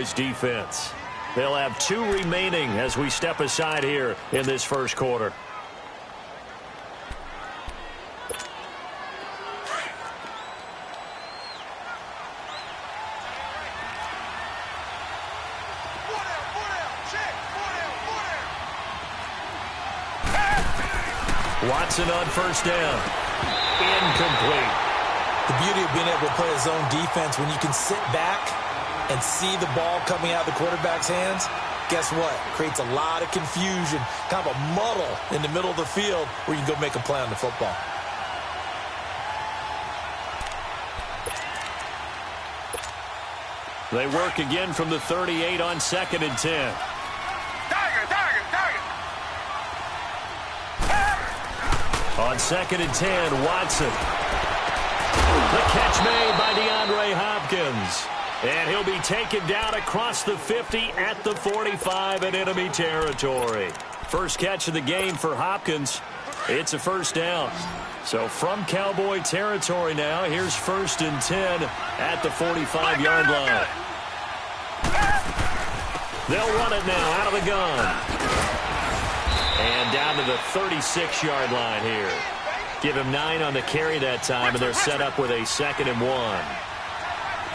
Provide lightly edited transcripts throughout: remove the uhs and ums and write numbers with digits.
Cowboys defense. They'll have 2 remaining as we step aside here in this first quarter. Watson on first down. Incomplete. The beauty of being able to play a zone defense, when you can sit back and see the ball coming out of the quarterback's hands, guess what? Creates a lot of confusion, kind of a muddle in the middle of the field where you can go make a play on the football. They work again from the 38 on 2nd and 10. On 2nd and 10, Watson. The catch made by DeAndre Hopkins. And he'll be taken down across the 50 at the 45 in enemy territory. First catch of the game for Hopkins. It's a first down. So from Cowboy territory now, here's 1st and 10 at the 45-yard line. They'll run it now out of the gun. And down to the 36-yard line here. Give him 9 on the carry that time, and they're set up with a 2nd and 1.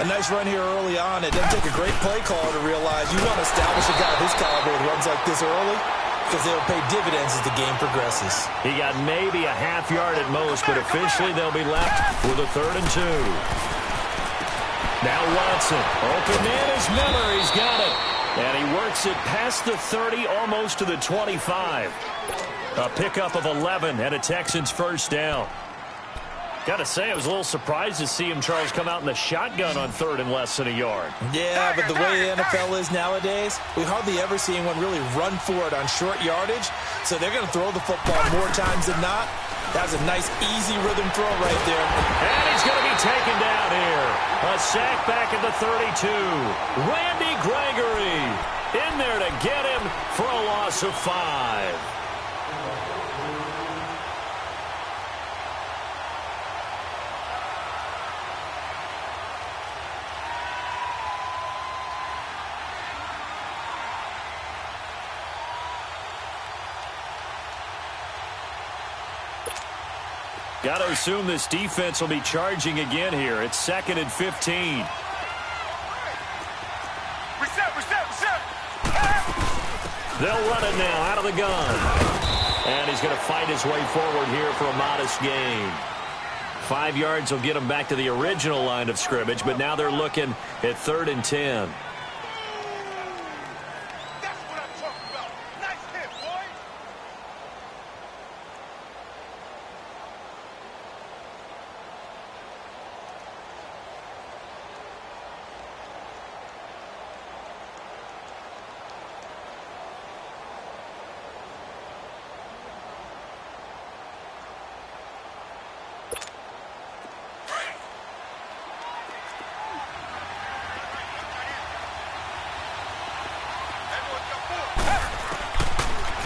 A nice run here early on. It doesn't take a great play caller to realize you want to establish a guy of his caliber with runs like this early because they'll pay dividends as the game progresses. He got maybe a half yard at most, but officially they'll be left with a 3rd and 2. Now Watson. Open man is Miller. He's got it. And he works it past the 30, almost to the 25. A pickup of 11 and a Texans first down. Got to say, I was a little surprised to see him, Charles, come out in the shotgun on 3rd and less than a yard. Yeah, but the way the NFL is nowadays, we hardly ever see anyone really run for it on short yardage. So they're going to throw the football more times than not. That was a nice, easy rhythm throw right there. And he's going to be taken down here. A sack back at the 32. Randy Gregory in there to get him for a loss of 5. Got to assume this defense will be charging again here. It's 2nd and 15. They'll run it now out of the gun. And he's going to fight his way forward here for a modest gain. 5 yards will get him back to the original line of scrimmage, but now they're looking at 3rd and 10.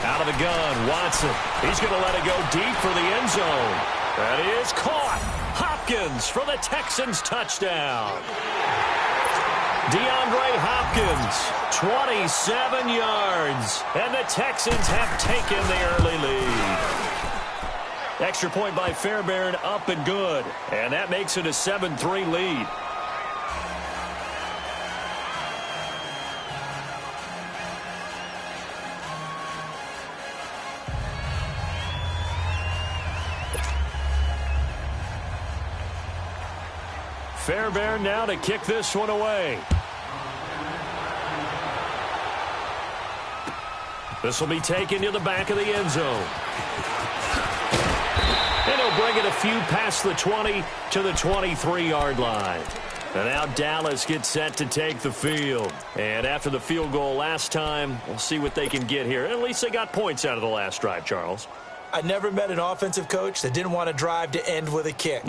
Out of the gun, Watson. He's going to let it go deep for the end zone. That is caught. Hopkins for the Texans touchdown. DeAndre Hopkins, 27 yards. And the Texans have taken the early lead. Extra point by Fairbairn, up and good. And that makes it a 7-3 lead. Fairbairn now to kick this one away. This will be taken to the back of the end zone. And he'll bring it a few past the 20 to the 23-yard line. And now Dallas gets set to take the field. And after the field goal last time, we'll see what they can get here. At least they got points out of the last drive, Charles. I never met an offensive coach that didn't want to drive to end with a kick.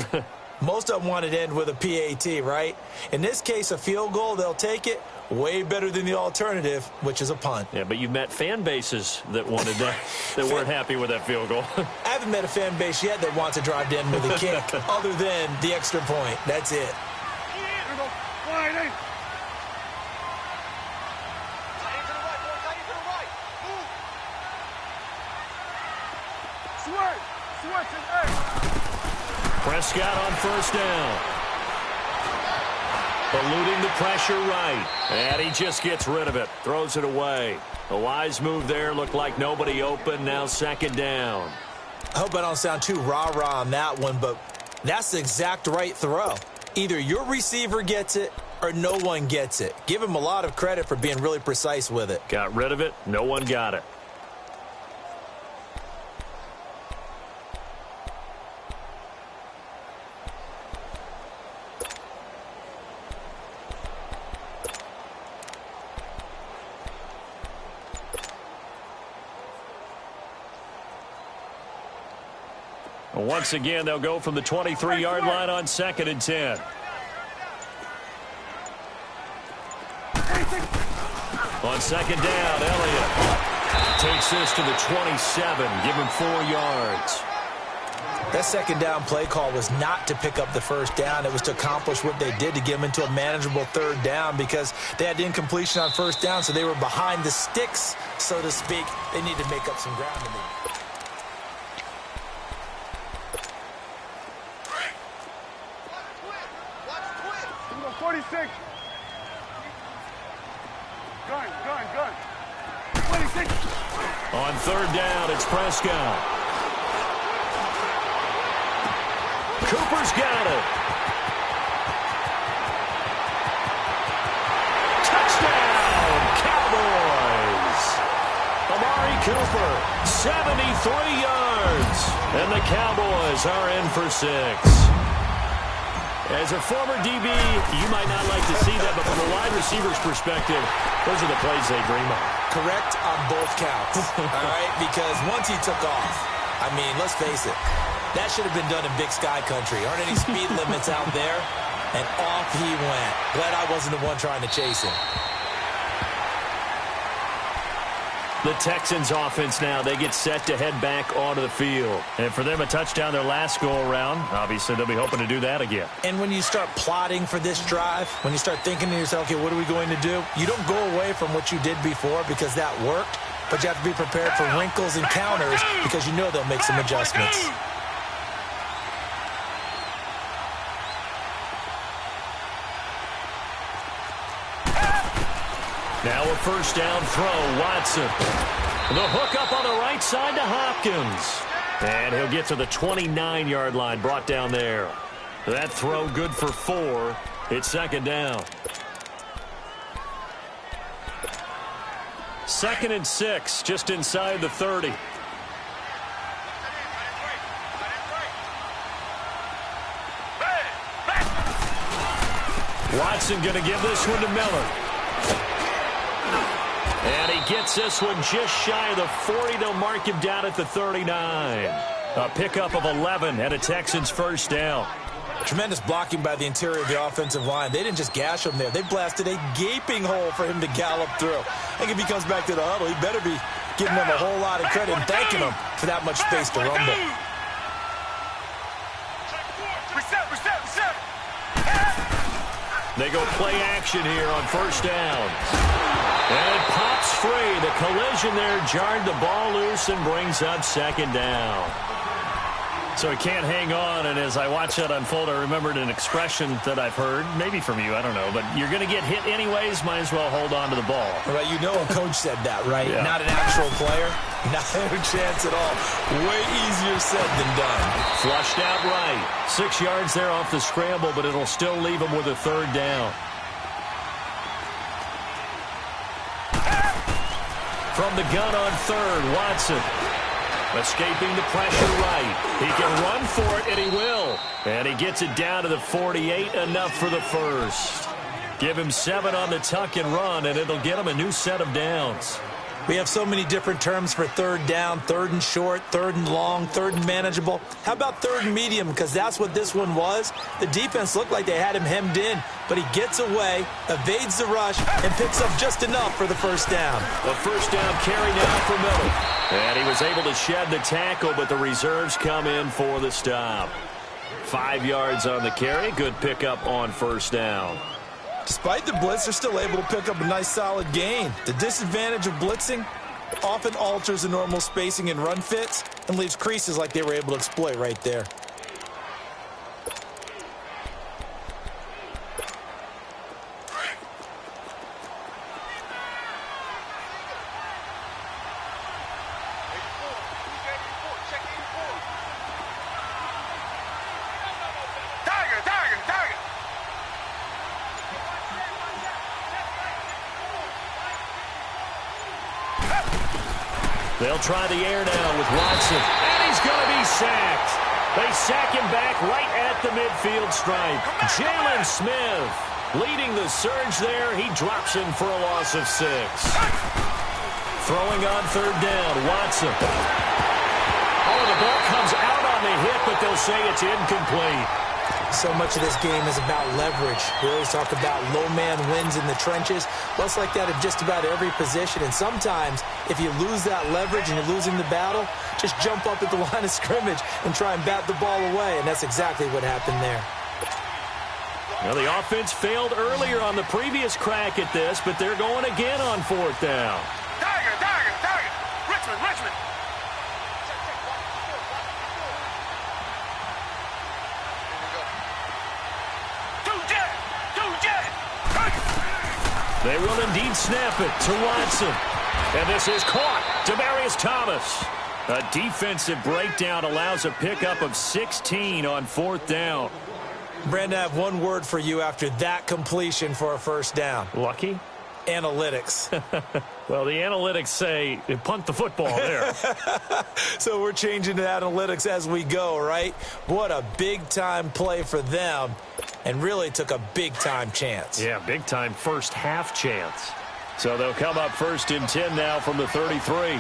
Most of them wanted to end with a PAT, right? In this case, a field goal, they'll take it. Way better than the alternative, which is a punt. Yeah, but you've met fan bases that wanted that, that weren't happy with that field goal. I haven't met a fan base yet that wants to drive to end with a kick other than the extra point. That's it. Prescott on first down. Eluding the pressure right. And he just gets rid of it. Throws it away. A wise move there. Looked like nobody open. Now second down. I hope I don't sound too rah-rah on that one, but that's the exact right throw. Either your receiver gets it or no one gets it. Give him a lot of credit for being really precise with it. Got rid of it. No one got it. Once again, they'll go from the 23-yard line on second and 10. On second down, Elliott takes this to the 27. Give him 4 yards. That second down play call was not to pick up the first down. It was to accomplish what they did to get them into a manageable third down because they had incompletion on first down, so they were behind the sticks, so to speak. They need to make up some ground to me. 46. Gun. 26. On third down, it's Prescott. Cooper's got it. Touchdown, Cowboys. Amari Cooper, 73 yards. And the Cowboys are in for 6. As a former DB, you might not like to see that, but from a wide receiver's perspective, those are the plays they dream of. Correct on both counts, all right? Because once he took off, I mean, let's face it, that should have been done in Big Sky Country. Aren't any speed limits out there? And off he went. Glad I wasn't the one trying to chase him. The Texans offense now, they get set to head back onto the field. And for them, a touchdown their last go-around. Obviously, they'll be hoping to do that again. And when you start plotting for this drive, when you start thinking to yourself, okay, what are we going to do? You don't go away from what you did before because that worked, but you have to be prepared for wrinkles and counters because you know they'll make some adjustments. Now a first down throw, Watson. The hook up on the right side to Hopkins. And he'll get to the 29-yard line, brought down there. That throw good for 4. It's second down. 2nd and 6, just inside the 30. Watson going to give this one to Miller. And he gets this one just shy of the 40. They'll mark him down at the 39. A pickup of 11 and a Texans first down. Tremendous blocking by the interior of the offensive line. They didn't just gash him there. They blasted a gaping hole for him to gallop through. I think if he comes back to the huddle, he better be giving them a whole lot of credit and thanking them for that much space to rumble. They go play action here on first down. And it pops free. The collision there jarred the ball loose and brings up second down. So he can't hang on, and as I watch that unfold, I remembered an expression that I've heard, maybe from you, I don't know, but you're going to get hit anyways, might as well hold on to the ball. Right, you know a coach said that, right? Yeah. Not an actual player? Not a chance at all. Way easier said than done. Flushed out right. 6 yards there off the scramble, but it'll still leave him with a third down. From the gun on third, Watson. Escaping the pressure right. He can run for it, and he will. And he gets it down to the 48, enough for the first. Give him 7 on the tuck and run, and it'll get him a new set of downs. We have so many different terms for third down, third and short, third and long, third and manageable. How about third and medium? Because that's what this one was. The defense looked like they had him hemmed in, but he gets away, evades the rush, and picks up just enough for the first down. A first down carry now for Miller. And he was able to shed the tackle, but the reserves come in for the stop. 5 yards on the carry. Good pickup on first down. Despite the blitz, they're still able to pick up a nice solid gain. The disadvantage of blitzing, Often alters the normal spacing and run fits and leaves creases like they were able to exploit right there. They'll try the air now with Watson, and he's going to be sacked. They sack him back right at the midfield stripe. Jalen Smith leading the surge there. He drops him for a loss of 6. Throwing on third down, Watson. Oh, the ball comes out on the hit, but they'll say it's incomplete. So much of this game is about leverage. We always talk about low man wins in the trenches. Well, it's like that in just about every position. And sometimes, if you lose that leverage and you're losing the battle, just jump up at the line of scrimmage and try and bat the ball away. And that's exactly what happened there. Well, the offense failed earlier on the previous crack at this, but they're going again on fourth down. Tiger! Richmond! They will indeed snap it to Watson. And this is caught. Demaryius Thomas. A defensive breakdown allows a pickup of 16 on fourth down. Brandon, I have one word for you after that completion for a first down. Lucky? Analytics. Well, the analytics say punt the football there. So we're changing to analytics as we go, right? What a big-time play for them, and really took a big-time chance. Yeah, big-time first half chance. So they'll come up first and 10 now from the 33.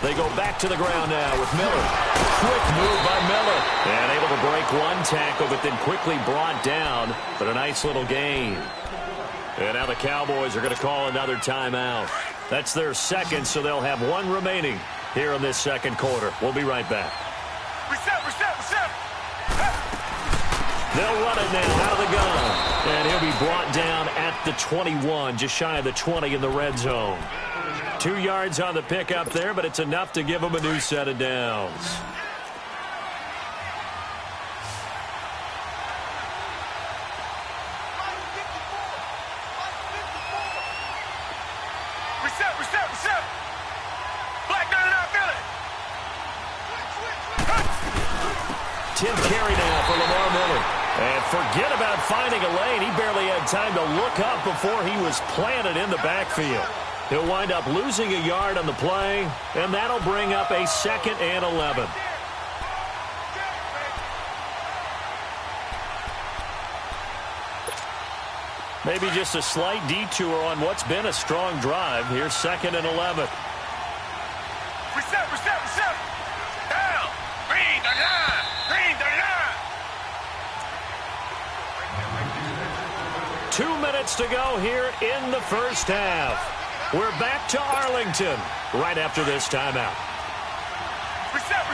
They go back to the ground now with Miller. Quick move by Miller. And able to break one tackle, but then quickly brought down. But a nice little gain. And now the Cowboys are going to call another timeout. That's their second, so they'll have one remaining here in this second quarter. We'll be right back. Reset! They'll run it now out of the gun. And he'll be brought down at the 21, just shy of the 20 in the red zone. 2 yards on the pickup there, but it's enough to give them a new set of downs. Reset! Black man out there! 10th carry now for Lamar Miller. And forget about finding a lane. He barely had time to look up before he was planted in the backfield. He'll wind up losing a yard on the play, and that'll bring up a 2nd and 11. Maybe just a slight detour on what's been a strong drive. Here's 2nd and 11. Reset! Down! Green the line! 2 minutes to go here in the first half. We're back to Arlington right after this timeout. Reset!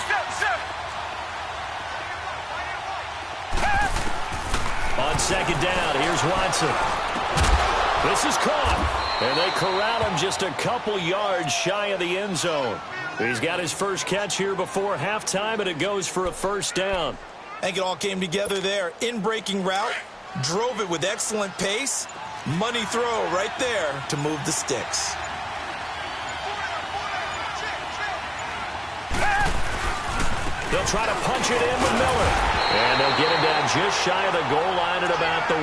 On second down, here's Watson. This is caught, and they corral him just a couple yards shy of the end zone. He's got his first catch here before halftime, and it goes for a first down. I think it all came together there. In-breaking route, drove it with excellent pace. Money throw right there to move the sticks. They'll try to punch it in with Miller. And they'll get him down just shy of the goal line at about the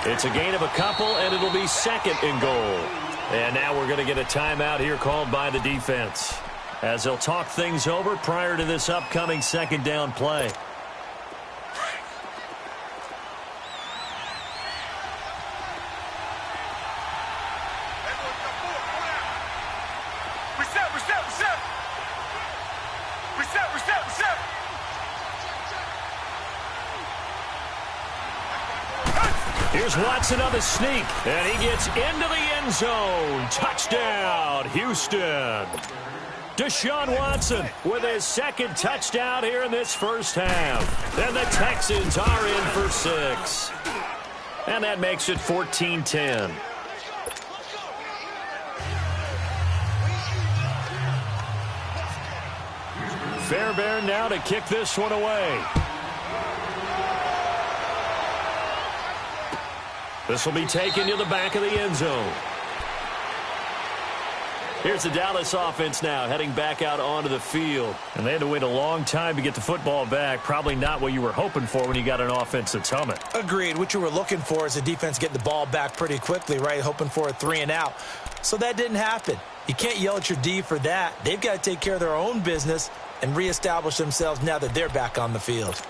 1. It's a gain of a couple, and it'll be 2nd and goal. And now we're going to get a timeout here called by the defense, as they'll talk things over prior to this upcoming 2nd down play. Reset! Here's Watson on the sneak, and he gets into the end zone. Touchdown, Houston. Deshaun Watson with his 2nd touchdown here in this first half. And the Texans are in for 6. And that makes it 14-10. Fairbairn now to kick this one away. This will be taken to the back of the end zone. Here's the Dallas offense now heading back out onto the field. And they had to wait a long time to get the football back. Probably not what you were hoping for when you got an offense that's humming. Agreed. What you were looking for is the defense getting the ball back pretty quickly, right? Hoping for a 3-and-out. So that didn't happen. You can't yell at your D for that. They've got to take care of their own business and reestablish themselves now that they're back on the field.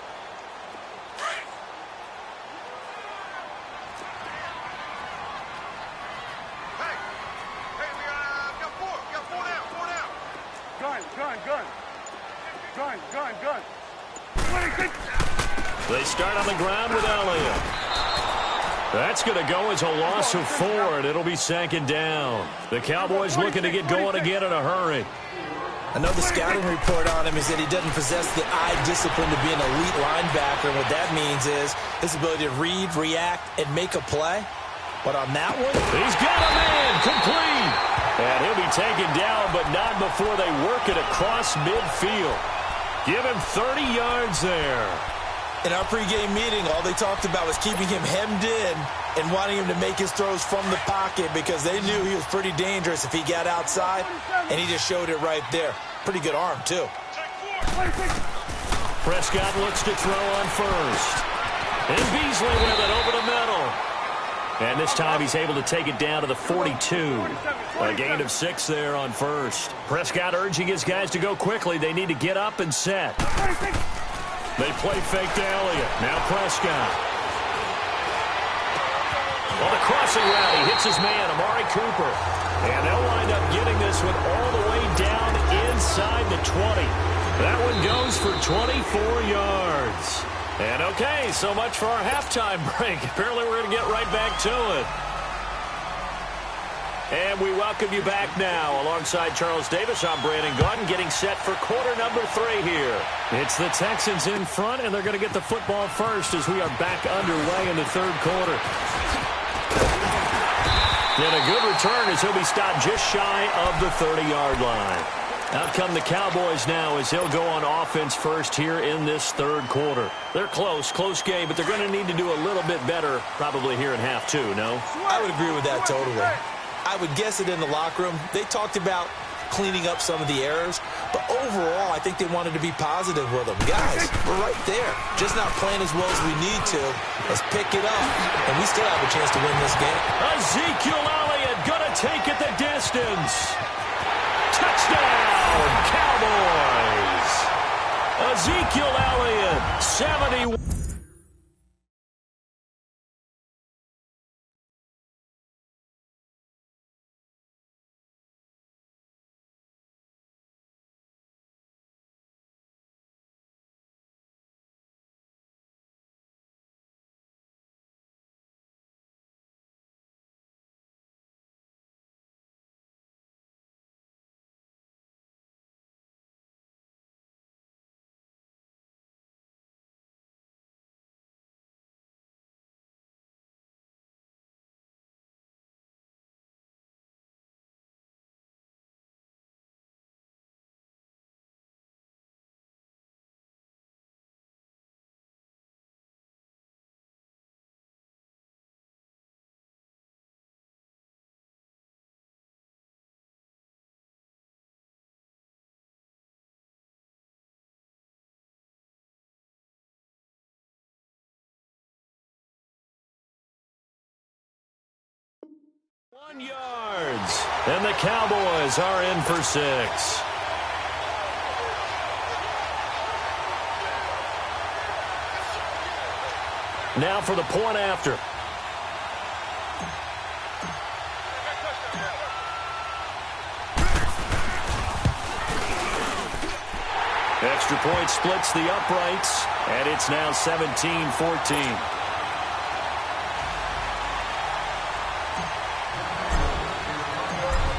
They start on the ground with Elliott. That's going to go as a loss of 4, and it'll be second down. The Cowboys looking to get going again in a hurry. I know the scouting report on him is that he doesn't possess the eye discipline to be an elite linebacker. What that means is his ability to read, react, and make a play. But on that one, he's got a man complete. And he'll be taken down, but not before they work it across midfield. Give him 30 yards there. In our pregame meeting, all they talked about was keeping him hemmed in and wanting him to make his throws from the pocket because they knew he was pretty dangerous if he got outside, and he just showed it right there. Pretty good arm, too. Prescott looks to throw on first. And Beasley with it over the middle. And this time he's able to take it down to the 42. A gain of 6 there on first. Prescott urging his guys to go quickly. They need to get up and set. They play fake to Elliott. Now Prescott. On the crossing route, he hits his man, Amari Cooper. And they'll wind up getting this one all the way down inside the 20. That one goes for 24 yards. And okay, so much for our halftime break. Apparently we're going to get right back to it. And we welcome you back now. Alongside Charles Davis, I'm Brandon Gaudin, getting set for quarter number 3 here. It's the Texans in front, and they're going to get the football first as we are back underway in the third quarter. And a good return as he'll be stopped just shy of the 30-yard line. Out come the Cowboys now as they'll go on offense first here in this third quarter. They're close game, but they're going to need to do a little bit better probably here in half 2, no? I would agree with that totally. I would guess it in the locker room. They talked about cleaning up some of the errors, but overall, I think they wanted to be positive with them. Guys, we're right there. Just not playing as well as we need to. Let's pick it up, and we still have a chance to win this game. Ezekiel Elliott gonna take it the distance. Touchdown, Cowboys. Ezekiel Elliott, 71. Yards, and the Cowboys are in for 6. Now for the point after. Extra point splits the uprights, and it's now 17-14.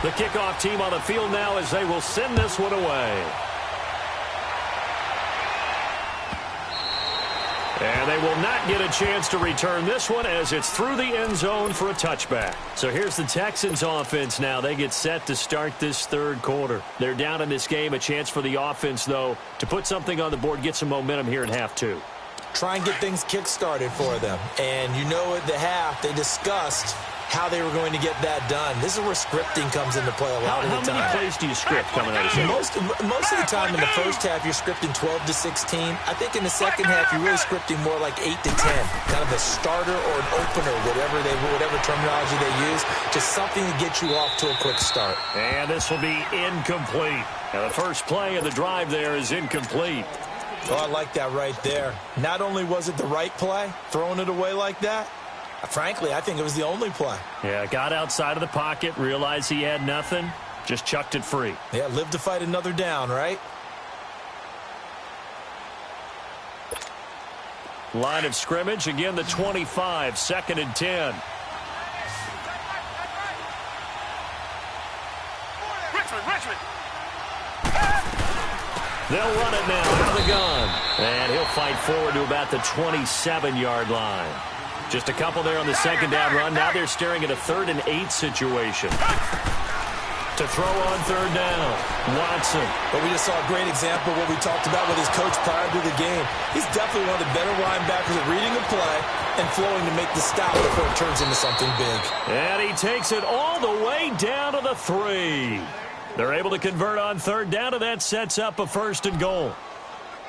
The kickoff team on the field now as they will send this one away. And And they will not get a chance to return this one as it's through the end zone for a touchback. So here's the Texans offense now. They get set to start this third quarter. They're down in this game. A chance for the offense, though, to put something on the board, get some momentum here in half two. Try and get things kick-started for them. And you know at the half, they discussed how they were going to get that done. This is where scripting comes into play a lot of the time. How many plays do you script coming out of the most of the time in the first half, you're scripting 12 to 16. I think in the second half, you're really scripting more like 8 to 10. Kind of a starter or an opener, whatever terminology they use. Just something to get you off to a quick start. And this will be incomplete. Now, the first play of the drive there is incomplete. Oh, I like that right there. Not only was it the right play, throwing it away like that, frankly, I think it was the only play. Yeah, got outside of the pocket, realized he had nothing, just chucked it free. Yeah, live to fight another down, right? Line of scrimmage, again the 25, 2nd and 10. Richmond. They'll run it now out of the gun. And he'll fight forward to about the 27-yard line. Just a couple there on the second down run. Now they're staring at a 3rd and 8 situation. To throw on 3rd down, Watson. But we just saw a great example of what we talked about with his coach prior to the game. He's definitely one of the better linebackers at reading a play and flowing to make the stop before it turns into something big. And he takes it all the way down to the 3. They're able to convert on 3rd down, and that sets up a 1st and goal.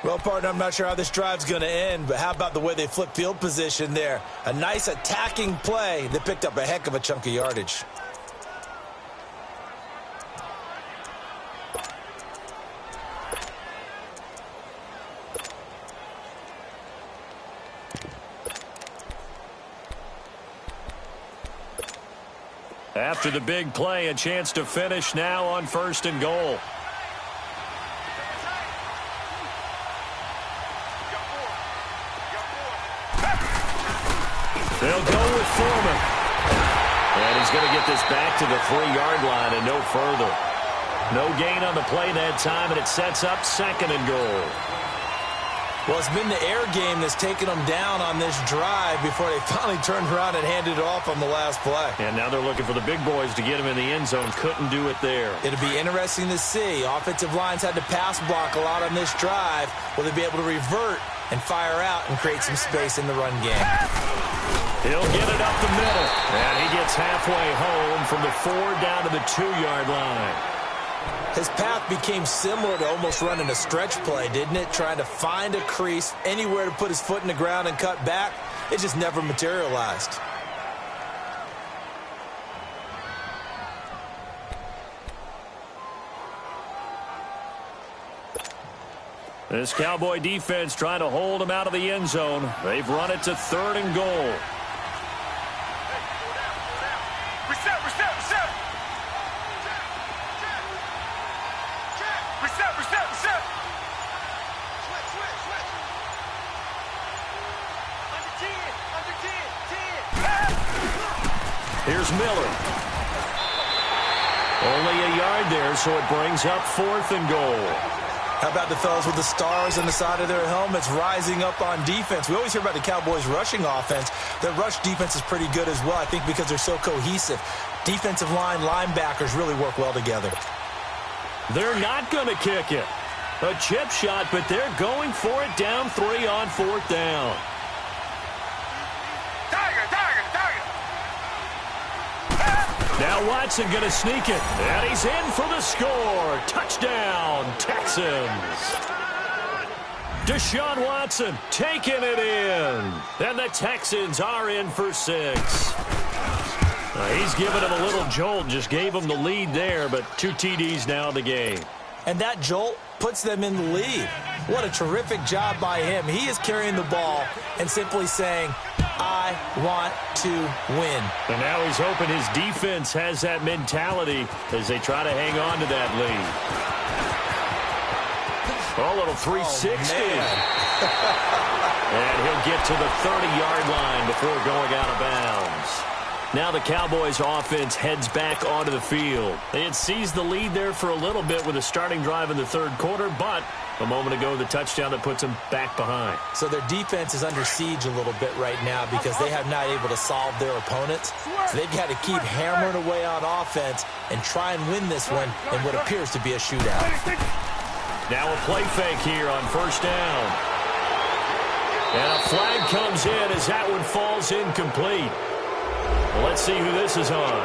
Well, partner, I'm not sure how this drive's going to end, but how about the way they flip field position there? A nice attacking play that picked up a heck of a chunk of yardage. After the big play, a chance to finish now on 1st and goal. They'll go with Foreman. And he's going to get this back to the 3-yard line and no further. No gain on the play that time, and it sets up 2nd and goal. Well, it's been the air game that's taken them down on this drive before they finally turned around and handed it off on the last play. And now they're looking for the big boys to get him in the end zone. Couldn't do it there. It'll be interesting to see. Offensive lines had to pass block a lot on this drive. Will they be able to revert and fire out and create some space in the run game? He'll get it up the middle. And he gets halfway home from the 4 down to the 2-yard line. His path became similar to almost running a stretch play, didn't it? Trying to find a crease, anywhere to put his foot in the ground and cut back. It just never materialized. This Cowboy defense trying to hold him out of the end zone. They've run it to 3rd and goal. Reset. Here's Miller. Only a yard there, so it brings up 4th and goal. How about the fellas with the stars on the side of their helmets rising up on defense? We always hear about the Cowboys' rushing offense. Their rush defense is pretty good as well, I think, because they're so cohesive. Defensive line, linebackers really work well together. They're not going to kick it. A chip shot, but they're going for it down 3 on 4th down. Now Watson going to sneak it, and he's in for the score. Touchdown, Texans. Deshaun Watson taking it in, and the Texans are in for 6. He's given him a little jolt, just gave him the lead there, but 2 TDs now in the game. And that jolt puts them in the lead. What a terrific job by him. He is carrying the ball and simply saying, I want to win. And now he's hoping his defense has that mentality as they try to hang on to that lead. A little 360. Oh, and he'll get to the 30-yard line before going out of bounds. Now the Cowboys offense heads back onto the field. They had seized the lead there for a little bit with a starting drive in the third quarter, but a moment ago the touchdown that puts them back behind. So their defense is under siege a little bit right now because they have not able to solve their opponents. So they've got to keep hammering away on offense and try and win this one in what appears to be a shootout. Now a play fake here on first down. And a flag comes in as that one falls incomplete. Well, let's see who this is on.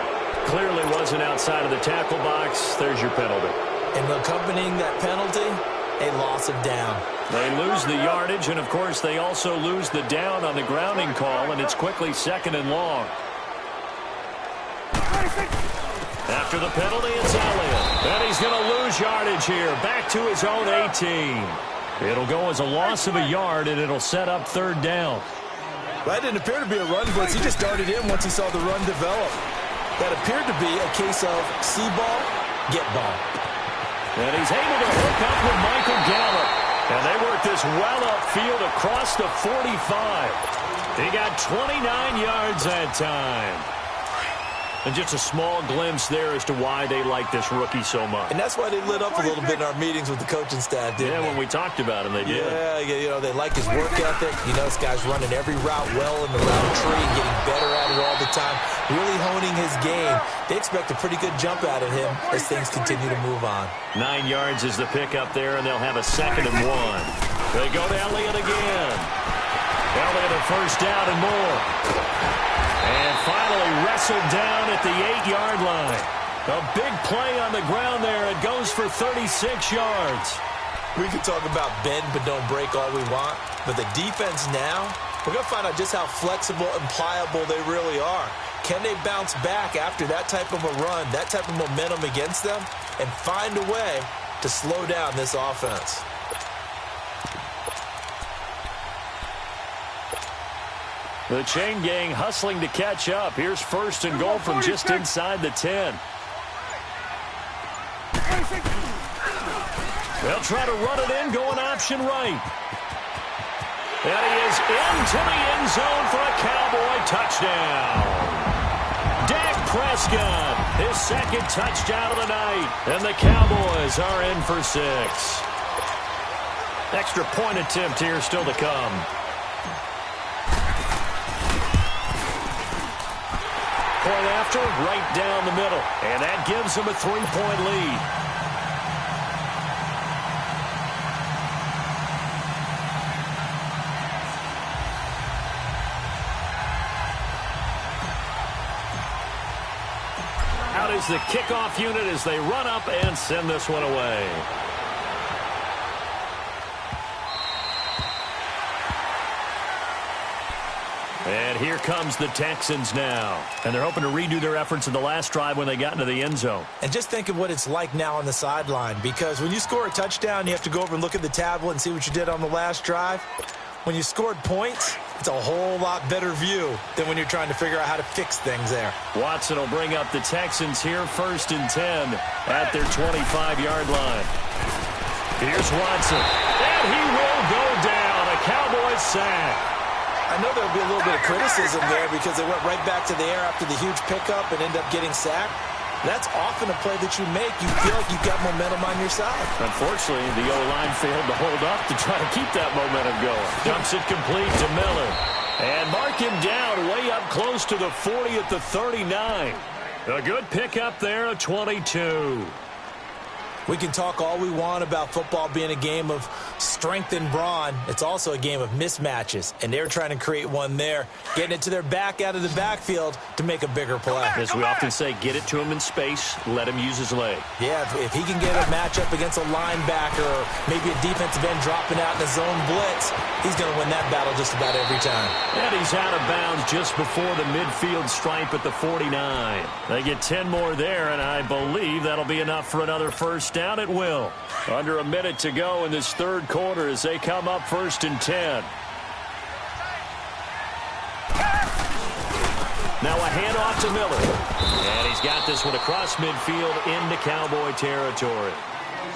Clearly wasn't outside of the tackle box. There's your penalty. And accompanying that penalty, a loss of down. They lose the yardage, and, of course, they also lose the down on the grounding call, and it's quickly 2nd and long. After the penalty, it's Elliott. And he's going to lose yardage here. Back to his own 18. It'll go as a loss of a yard, and it'll set up 3rd down. That didn't appear to be a run blitz. He just darted in once he saw the run develop. That appeared to be a case of see ball, get ball. And he's able to hook up with Michael Gallup. And they work this well upfield across the 45. He got 29 yards that time. And just a small glimpse there as to why they like this rookie so much. And that's why they lit up a little bit in our meetings with the coaching staff, didn't they? Yeah, when we talked about him, they did. Yeah, you know, they like his work ethic. You know, this guy's running every route well in the route tree and getting better at it all the time, really honing his game. They expect a pretty good jump out of him as things continue to move on. 9 yards is the pickup there, and they'll have a 2nd and 1. They go to Elliott again. Elliott a first down and more. And finally wrestled down at the 8-yard line. A big play on the ground there. It goes for 36 yards. We can talk about bend but don't break all we want. But the defense now, we're going to find out just how flexible and pliable they really are. Can they bounce back after that type of a run, that type of momentum against them, and find a way to slow down this offense? The chain gang hustling to catch up. Here's 1st and goal from just inside the 10. They'll try to run it in, going option right. And he is into the end zone for a Cowboy touchdown. Dak Prescott, his 2nd touchdown of the night. And the Cowboys are in for 6. Extra point attempt here still to come. Point after, right down the middle. And that gives them a 3-point lead. Out is the kickoff unit as they run up and send this one away. And here comes the Texans now. And they're hoping to redo their efforts in the last drive when they got into the end zone. And just think of what it's like now on the sideline, because when you score a touchdown, you have to go over and look at the tablet and see what you did on the last drive. When you scored points, it's a whole lot better view than when you're trying to figure out how to fix things there. Watson will bring up the Texans here 1st and 10 at their 25-yard line. Here's Watson. And he will go down. A Cowboys sack. I know there'll be a little bit of criticism there because they went right back to the air after the huge pickup and ended up getting sacked. That's often a play that you make. You feel like you've got momentum on your side. Unfortunately, the O-line failed to hold up to try to keep that momentum going. Dumps it complete to Miller. And mark him down way up close to the 40 at the 39. A good pickup there, a 22. We can talk all we want about football being a game of strength and brawn. It's also a game of mismatches, and they're trying to create one there, getting it to their back out of the backfield to make a bigger play. As we often say, get it to him in space, let him use his leg. Yeah, if he can get a matchup against a linebacker or maybe a defensive end dropping out in a zone blitz, he's going to win that battle just about every time. And he's out of bounds just before the midfield stripe at the 49. They get 10 more there, and I believe that'll be enough for another first down. It will. Under a minute to go in this third quarter as they come up 1st and 10. Now a handoff to Miller. And he's got this one across midfield into Cowboy territory.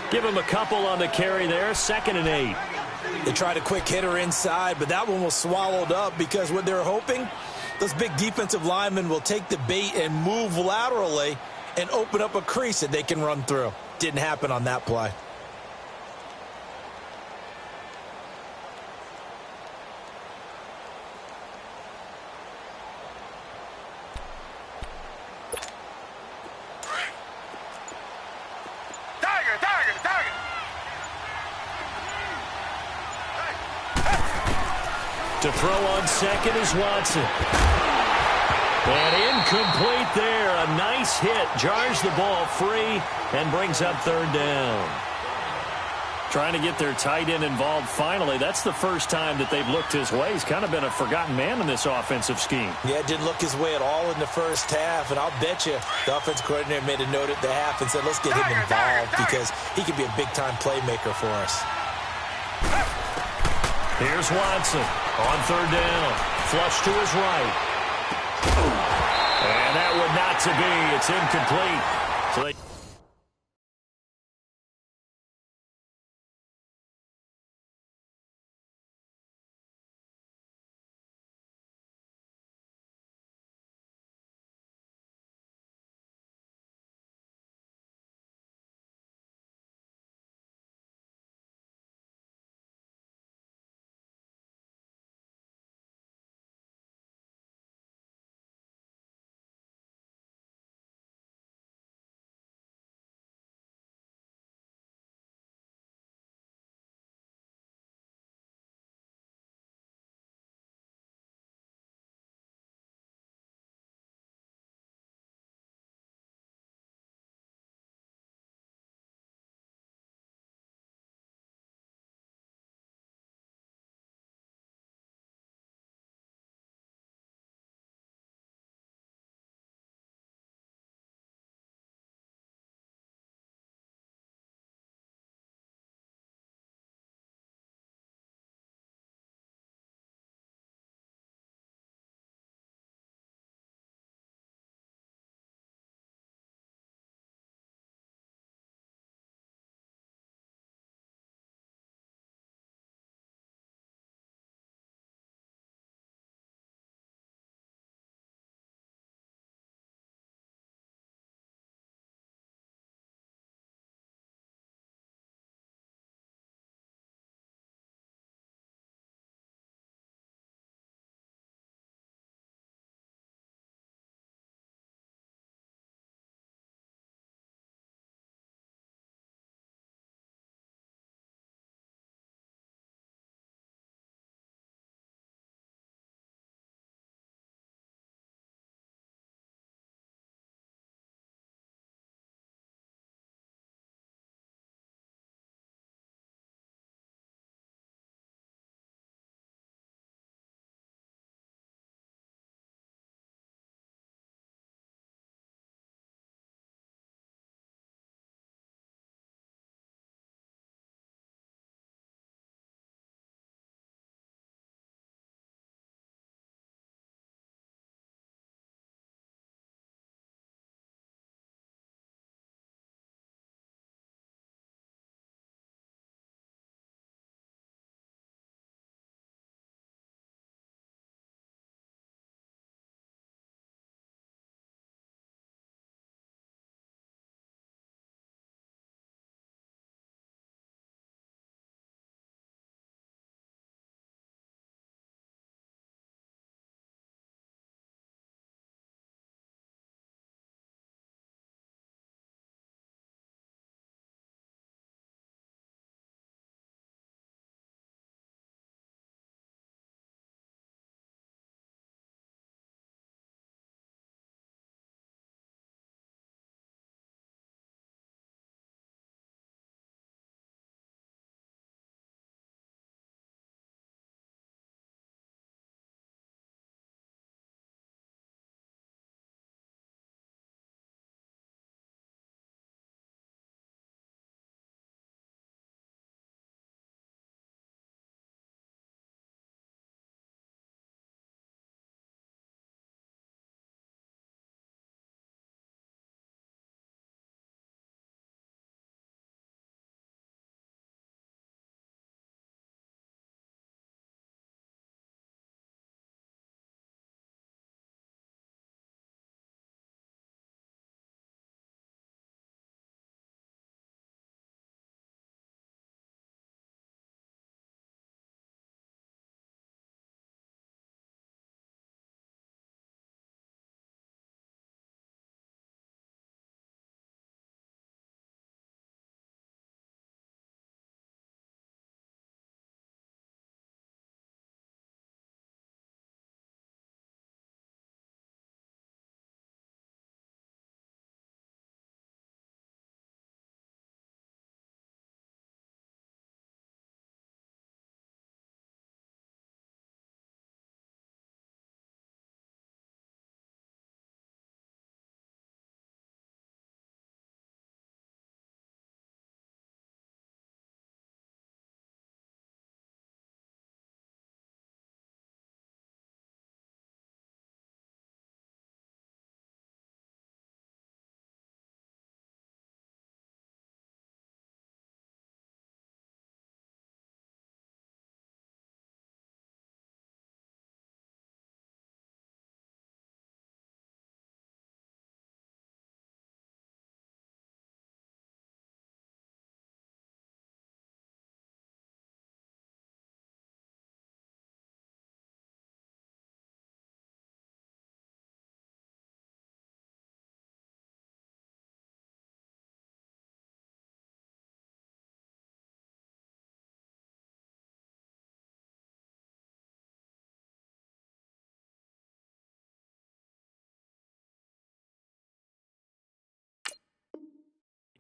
Give him a couple on the carry there. 2nd and 8. They tried a quick hitter inside, but that one was swallowed up because what they're hoping Those big defensive linemen will take the bait and move laterally and open up a crease that they can run through. Didn't happen on that play. To throw on second is Watson. And incomplete there. A nice hit. Jars the ball free and brings up third down. Trying to get their tight end involved finally. That's the first time that they've looked his way. He's kind of been a forgotten man in this offensive scheme. Yeah, it didn't look his way at all in the first half. And I'll bet you the offensive coordinator made a note at the half and said, let's get him involved because he can be a big-time playmaker for us. Here's Watson on third down. Flush to his right. And that would not to be. It's incomplete. So they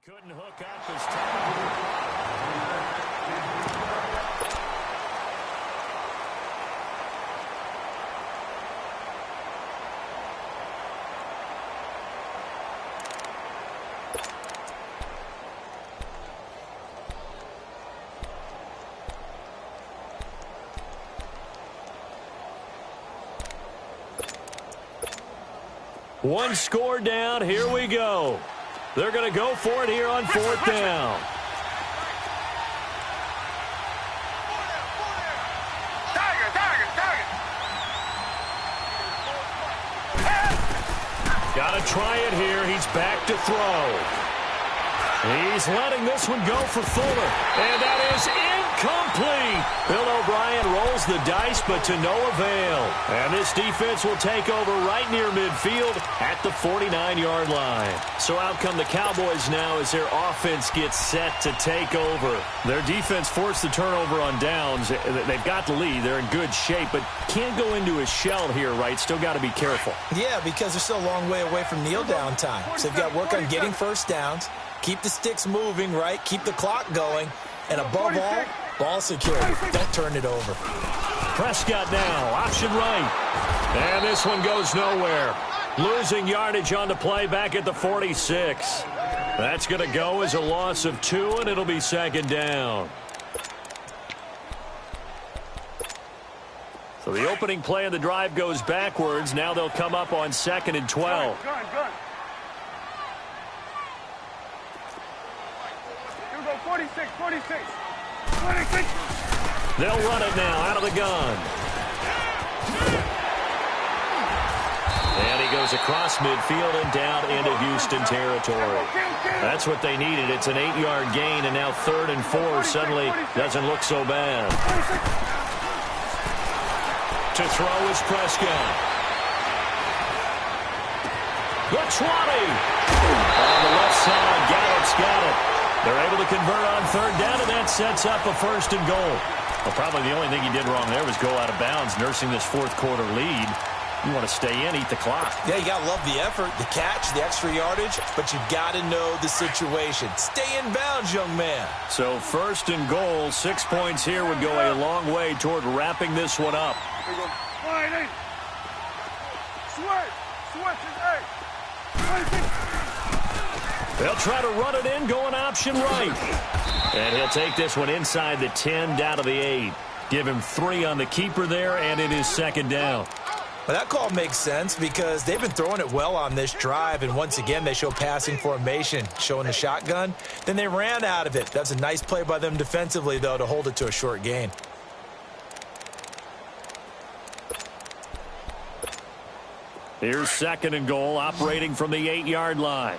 Couldn't hook up his time. One score down. Here we go. They're going to go for it here on fourth down. Got to try it here. He's back to throw. He's letting this one go for Fuller. And that is incomplete. Bill O'Brien rolls the dice, but to no avail. And this defense will take over right near midfield at the 49-yard line. So out come the Cowboys now as their offense gets set to take over. Their defense forced the turnover on downs. They've got the lead. They're in good shape, but can't go into a shell here, right? Still got to be careful. Yeah, because they're still a long way away from kneel down time. So they've got to work on getting first downs. Keep the sticks moving, right? Keep the clock going. And above all, ball security. Don't turn it over. Prescott now, option right. And this one goes nowhere. Losing yardage on the play back at the 46. That's going to go as a loss of 2, and it'll be second down. So the opening play of the drive goes backwards. Now they'll come up on 2nd and 12. Good. Here we go, 46. They'll run it now out of the gun. And he goes across midfield and down into Houston territory. That's what they needed. It's an 8-yard gain, and now 3rd and 4 suddenly doesn't look so bad. To throw is Prescott. The 20. On the left side, Gallup's got it. They're able to convert on 3rd down, and that sets up a 1st and goal. Well, probably the only thing he did wrong there was go out of bounds, nursing this 4th quarter lead. You want to stay in, eat the clock. Yeah, you got to love the effort, the catch, the extra yardage, but you got to know the situation. Stay in bounds, young man. So 1st and goal, 6 points here would go a long way toward wrapping this one up. Here we go. Line 8. Switch is 8. They'll try to run it in, going option right. And he'll take this one inside the 10, down to the 8. Give him 3 on the keeper there, and it is 2nd down. Well, that call makes sense because they've been throwing it well on this drive, and once again they show passing formation, showing the shotgun. Then they ran out of it. That's a nice play by them defensively, though, to hold it to a short gain. Here's 2nd and goal, operating from the 8-yard line.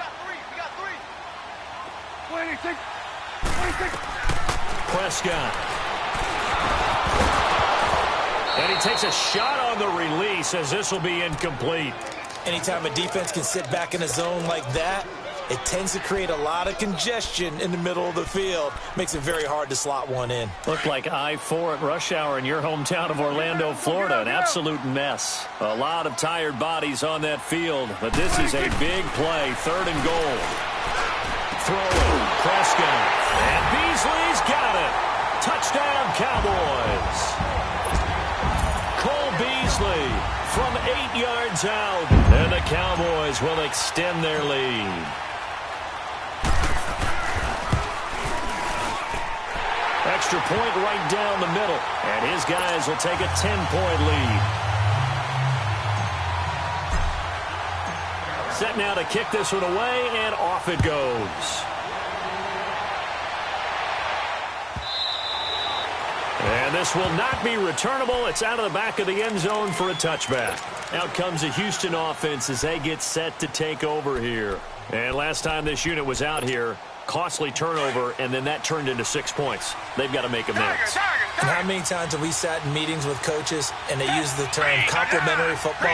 We got 3. Prescott. And he takes a shot on the release as this will be incomplete. Anytime a defense can sit back in a zone like that, it tends to create a lot of congestion in the middle of the field. Makes it very hard to slot one in. Looked like I-4 at rush hour in your hometown of Orlando, Florida. An absolute mess. A lot of tired bodies on that field, but this is a big play. 3rd and goal. Throwing, Prescott. And Beasley's got it. Touchdown, Cowboys. Cole Beasley from 8 yards out. And the Cowboys will extend their lead. Extra point right down the middle. And his guys will take a 10-point lead. Set now to kick this one away, and off it goes. And this will not be returnable. It's out of the back of the end zone for a touchback. Out comes the Houston offense as they get set to take over here. And last time this unit was out here, costly turnover, and then that turned into 6 points. They've got to make amends. Target. And how many times have we sat in meetings with coaches and they use the term complementary football?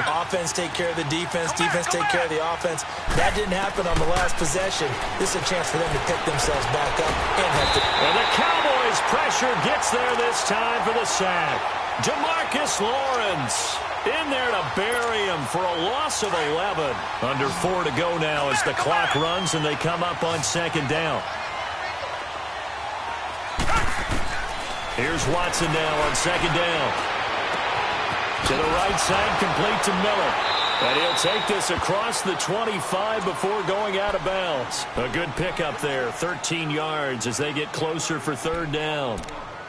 Offense take care of the defense, defense take care of the offense. That didn't happen on the last possession. This is a chance for them to pick themselves back up and have to. And the Cowboys' pressure gets there this time for the sack. Jamarcus Lawrence in there to bury him for a loss of 11. Under 4 to go now as the clock runs and they come up on second down. Here's Watson now on second down. To the right side, complete to Miller. And he'll take this across the 25 before going out of bounds. A good pickup there, 13 yards as they get closer for third down.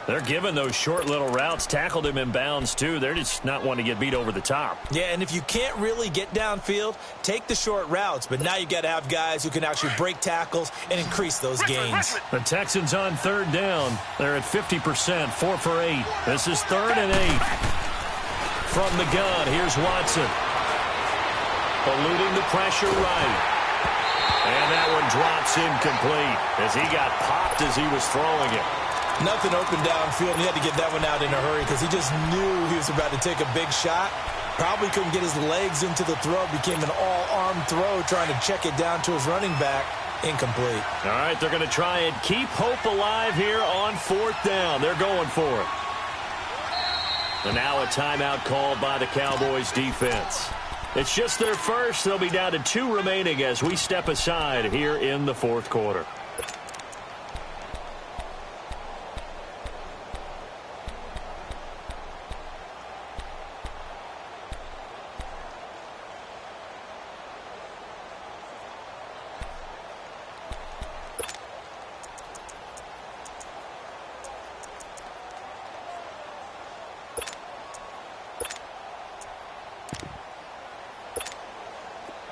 They're giving those short little routes. Tackled him in bounds, too. They're just not wanting to get beat over the top. Yeah, and if you can't really get downfield, take the short routes. But now you got to have guys who can actually break tackles and increase those gains. The Texans on third down. They're at 50%, 4 for 8. This is 3rd and 8. From the gun, here's Watson. Eluding the pressure right. And that one drops incomplete as he got popped as he was throwing it. Nothing open downfield, and he had to get that one out in a hurry because he just knew he was about to take a big shot. Probably couldn't get his legs into the throw. Became an all-arm throw trying to check it down to his running back. Incomplete. All right, they're going to try and keep hope alive here on 4th down. They're going for it. And now a timeout called by the Cowboys defense. It's just their first. They'll be down to 2 remaining as we step aside here in the 4th quarter.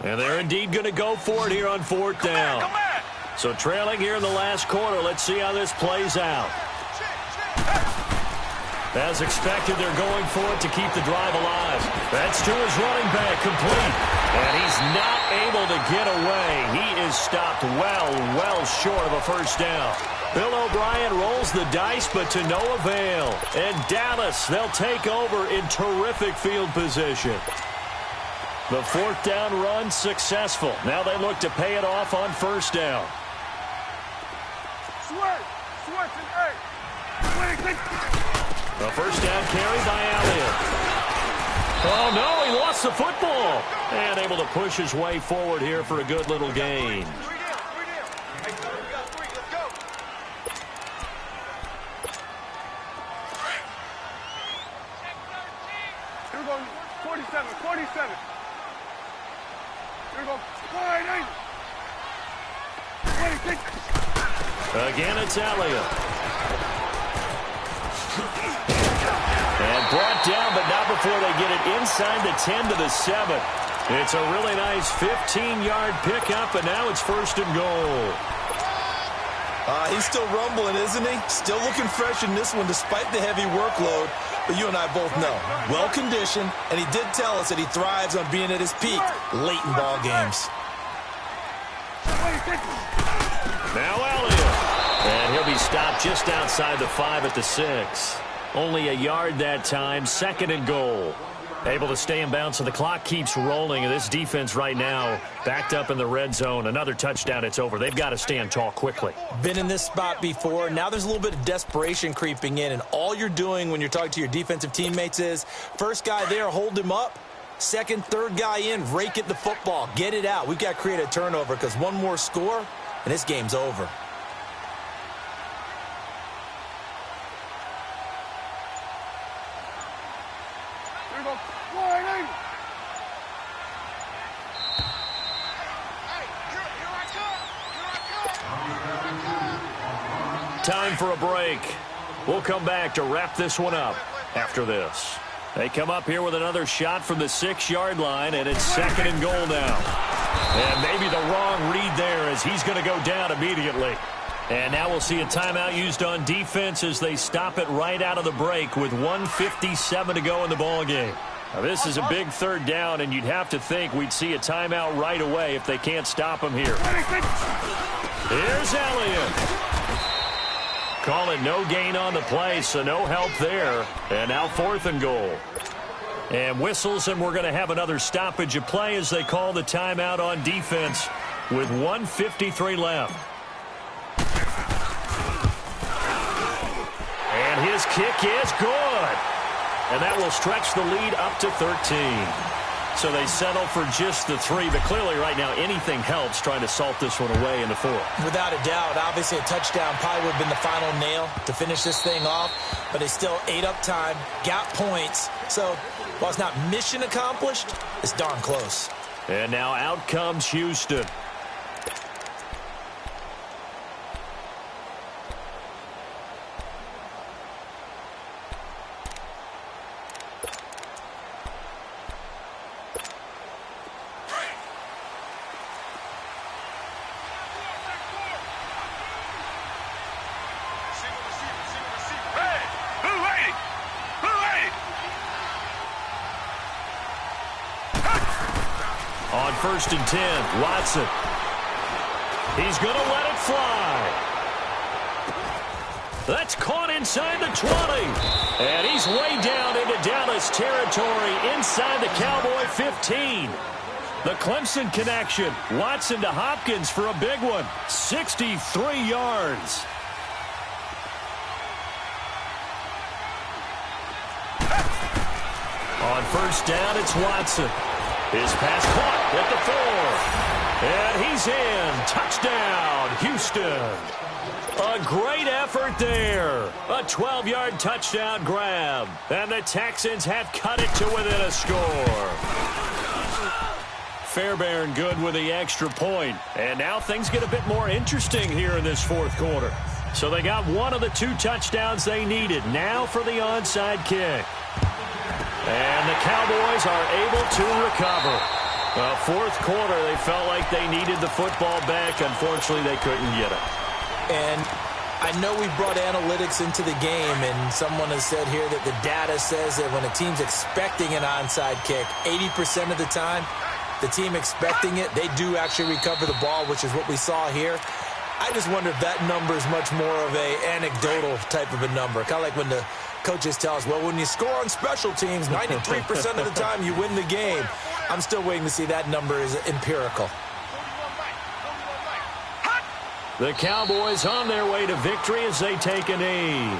And they're indeed going to go for it here on 4th down. So trailing here in the last quarter. Let's see how this plays out. As expected, they're going for it to keep the drive alive. That's to his running back, complete. And he's not able to get away. He is stopped well short of a first down. Bill O'Brien rolls the dice, but to no avail. And Dallas, they'll take over in terrific field position. The 4th down run successful. Now they look to pay it off on first down. The first down carry by Elliott. Oh, no, he lost the football. And able to push his way forward here for a good little gain. Here we go, 47. Here we go, wide 8. 26. Again, it's Elliott. And brought down, but not before they get it inside the 10 to the 7. It's a really nice 15-yard pickup, and now it's 1st and goal. He's still rumbling, isn't he? Still looking fresh in this one despite the heavy workload. But you and I both know, well-conditioned, and he did tell us that he thrives on being at his peak late in ball games. Now Elliott. And he'll be stopped just outside the 5 at the 6. Only a yard that time, 2nd and goal. Able to stay in bounds, so the clock keeps rolling. And this defense right now backed up in the red zone. Another touchdown, it's over. They've got to stand tall quickly. Been in this spot before. Now there's a little bit of desperation creeping in. And all you're doing when you're talking to your defensive teammates is, first guy there, hold him up. Second, third guy in, rake at the football. Get it out. We've got to create a turnover because one more score, and this game's over. Time for a break. We'll come back to wrap this one up after this. They come up here with another shot from the 6-yard line, and it's 2nd and goal now. And maybe the wrong read there as he's going to go down immediately. And now we'll see a timeout used on defense as they stop it right out of the break with 1:57 to go in the ballgame. Now this is a big 3rd down, and you'd have to think we'd see a timeout right away if they can't stop him here. Here's Elliott. Call it no gain on the play, so no help there. And now 4th and goal. And whistles, and we're going to have another stoppage of play as they call the timeout on defense with 1:53 left. And his kick is good. And that will stretch the lead up to 13. So they settle for just the 3, but clearly right now anything helps trying to salt this one away in the 4th. Without a doubt, obviously a touchdown probably would have been the final nail to finish this thing off, but they still ate up time, got points. So while it's not mission accomplished, it's darn close. And now out comes Houston. On 1st and 10, Watson. He's going to let it fly. That's caught inside the 20. And he's way down into Dallas territory inside the Cowboy 15. The Clemson connection. Watson to Hopkins for a big one. 63 yards. On 1st down, it's Watson. His pass caught at the 4. And he's in. Touchdown, Houston. A great effort there. A 12-yard touchdown grab. And the Texans have cut it to within a score. Fairbairn good with the extra point. And now things get a bit more interesting here in this 4th quarter. So they got one of the 2 touchdowns they needed. Now for the onside kick. And the Cowboys are able to recover. 4th quarter, they felt like they needed the football back. Unfortunately, they couldn't get it. And I know we brought analytics into the game, and someone has said here that the data says that when a team's expecting an onside kick, 80% of the time, the team expecting it, they do actually recover the ball, which is what we saw here. I just wonder if that number is much more of a anecdotal type of a number. Kind of like when the coaches tell us, well, when you score on special teams, 93% of the time you win the game. I'm still waiting to see that number is empirical. The Cowboys on their way to victory as they take a knee.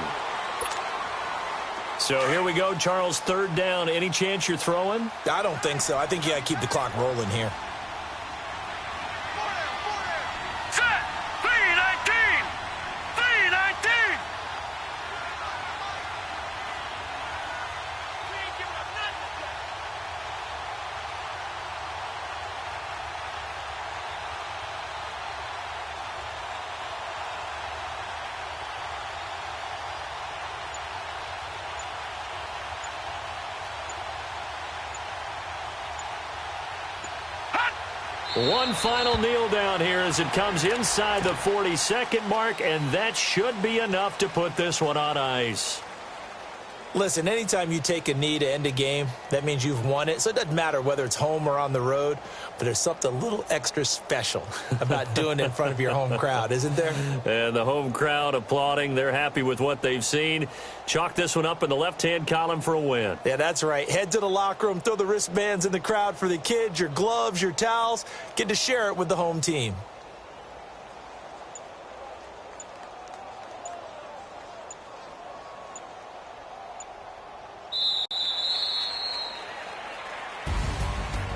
So here we go, Charles, 3rd down. Any chance you're throwing? I don't think so. I think you got to keep the clock rolling here. One final kneel down here as it comes inside the 40-second mark, and that should be enough to put this one on ice. Listen, anytime you take a knee to end a game, that means you've won it. So it doesn't matter whether it's home or on the road, but there's something a little extra special about doing it in front of your home crowd, isn't there? And the home crowd applauding. They're happy with what they've seen. Chalk this one up in the left-hand column for a win. Yeah, that's right. Head to the locker room, throw the wristbands in the crowd for the kids, your gloves, your towels. Get to share it with the home team.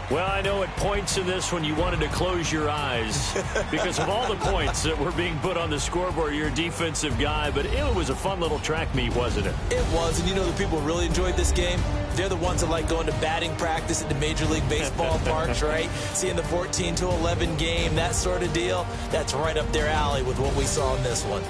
Well, I know at points in this one you wanted to close your eyes because of all the points that were being put on the scoreboard. You're a defensive guy, but it was a fun little track meet, wasn't it? It was, and you know the people who really enjoyed this game? They're the ones that like going to batting practice at the Major League Baseball parks, right? Seeing the 14-11 game, that sort of deal. That's right up their alley with what we saw in this one.